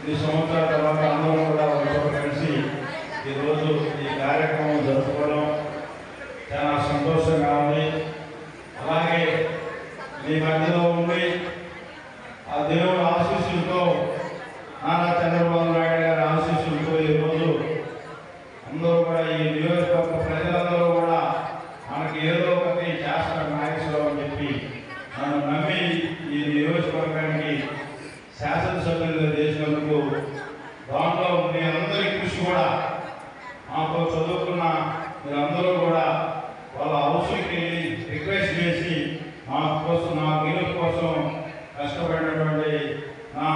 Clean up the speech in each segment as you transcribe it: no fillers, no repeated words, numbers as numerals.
ఇన్ని సంవత్సరాల తర్వాత అందరం కూడా ఒకచోట కలిసి ఈరోజు ఈ కార్యక్రమం జరుపుకోవడం చాలా సంతోషంగా ఉంది. అలాగే మీ మధ్యలో ఉండి ఆ దేవుడు ఆశీస్సులతో నారా చంద్రబాబు నాయుడు గారి ఆశీస్సులతో ఈరోజు అందరూ కూడా ఈ నియోజకవర్గ ప్రజలందరూ కూడా మనకి ఏదో ఒకటి చేస్తారు నాయకులు అని చెప్పి నన్ను నమ్మి ఈ నియోజకవర్గానికి శాసనసభ్యులుగా చేసినందుకు దాంట్లో మీ అందరి కృషి కూడా మాతో చదువుకున్న మీరందరూ కూడా వాళ్ళ హౌస్కి రిక్వెస్ట్ చేసి మా కోసం నా గెలుపు కోసం కష్టపడినటువంటి నా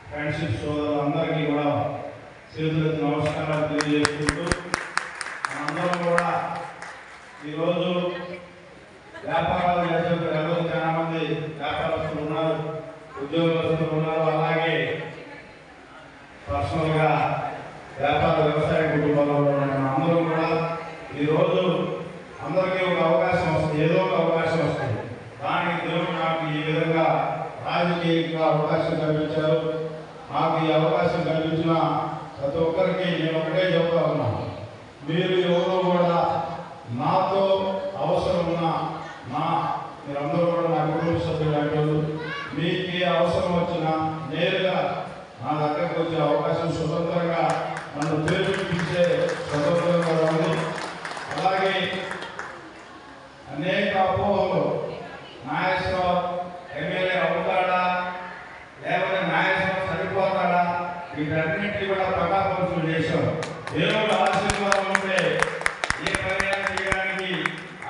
ఫ్రెండ్షిప్ సోదరులందరికీ కూడా చేతులకు నమస్కారాలు తెలియజేసుకుంటూ అందరం కూడా ఈరోజు వ్యాపారాలు చేసే ప్రజలు చాలా మంది వ్యాపారస్తులు ఉన్నారు, ఉద్యోగస్తులు ఉన్నారు, అలాగే పర్సనల్గా వ్యాపార వ్యవసాయ కుటుంబాల్లో ఉన్న అందరూ కూడా ఈరోజు అందరికీ ఒక అవకాశం వస్తుంది, ఏదో ఒక అవకాశం వస్తుంది. దానికి దేవుడు నాకు ఈ విధంగా రాజకీయంగా అవకాశం కల్పించారు. నాకు ఈ అవకాశం కల్పించిన ప్రతి ఒక్కరికి నేను ఒకటే చెప్తా ఉన్నాను, మీరు ఎవరు కూడా నాతో అవసరం ఉన్న మీరందరూ కూడా నా కుటుంబ సభ్యులు అంటారు. మీకు ఏ అవసరం వచ్చినా నేరుగా నా దగ్గరకు వచ్చే అవకాశం స్వతంత్రంగా నన్ను పేరు పిలిచే స్వతంత్రంగా ఉంది. అలాగే అనేక అపోహలు నాగేశ్వరరావు ఎమ్మెల్యే అవుతాడా లేకపోతే నాగేశ్వరరావు సరిపోతాడా వీటన్నింటినీ కూడా ప్రకాశం చేశాం. దేవుడు ఆశీర్వాదం ఉంటే ఏ పర్యాయం చేయడానికి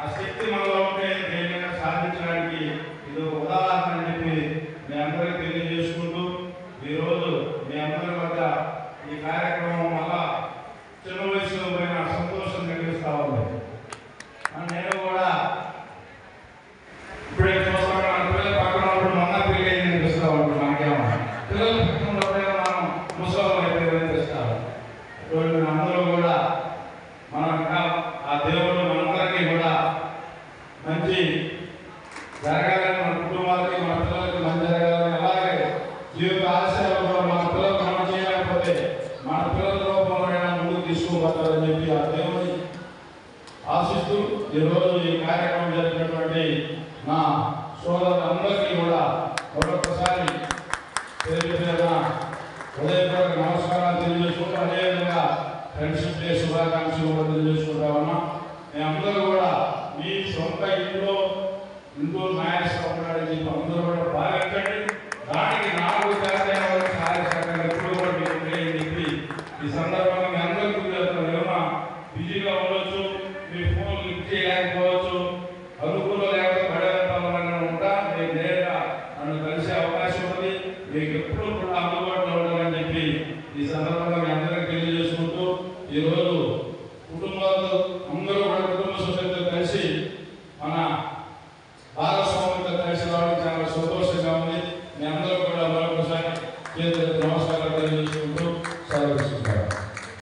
ఆ శక్తి మనలో ఉంటే దేనికైనా సాధించడానికి ఇది ఒక ఉదాహరణ అని చెప్పి మీ అందరికీ తెలియజేసుకుంటూ ఈరోజు మీ అందరి వద్ద ఈ కార్యక్రమం వల్ల చిన్న వయసులో పోయిన సంతోషం కలిగిస్తా ఉంది. నేను కూడా ఇప్పుడే చూస్తాను, మన పిల్లలు పక్కన ఉన్నప్పుడు మొన్న పెళ్ళి అయింది అనిపిస్తూ ఉంటుంది. మనకేమో పిల్లలు పక్కన ఉన్నప్పుడేమో మనం ముసలం అయిపోయి అనిపిస్తారు. అటువంటి అందరూ కూడా మనం ఆ దేవుడు మనందరికీ కూడా మంచి జరగాలని, మన కుటుంబాలకి మన పిల్లలకి మంచి జరగాలని, అలాగే జీవిత ఆశయాలు కూడా మన పిల్లలకు మనం చేయలేకపోతే మన పిల్లల రూపంలో ముందుకు తీసుకుపోతారని చెప్పి ఆ దేవుని ఆశిస్తూ ఈరోజు ఈ కార్యక్రమం జరిగినటువంటి నా సోదరులందరికీ కూడా మరొకసారి హృదయపూర్వక నమస్కారాలు తెలియజేసుకుంటూ అదేవిధంగా ఫ్రెండ్షిప్ డే శుభాకాంక్షలు కూడా తెలియజేసుకుంటా ఉన్నాం. మేమందరూ కూడా మీ సొంత ఇంట్లో నాయకులు ఉన్నాడని చెప్పి అందరూ కూడా భావించండి. దానికి నాలుగు చేతైన కార్యశాఖలు ఎప్పుడు కూడా మీకు ఉంటాయని చెప్పి ఈ సందర్భంగా మీ అందరికీ ఏమన్నా బిజీగా ఉండొచ్చు, మీ ఫోన్ లిఫ్ట్ చేయలేకపోవచ్చు, అనుకూలం లేకపోతే పడేవాళ్ళని ఉంటా, మీకు నేరుగా నన్ను కలిసే అవకాశం ఉంది. మీకు ఎప్పుడు కూడా అందుబాటులో ఉండాలని చెప్పి ఈ సందర్భంగా మీ అందరికీ తెలియజేసుకుంటూ ఈరోజు కుటుంబాలు అందరూ కూడా కుటుంబ సభ్యులతో కలిసి మన భారత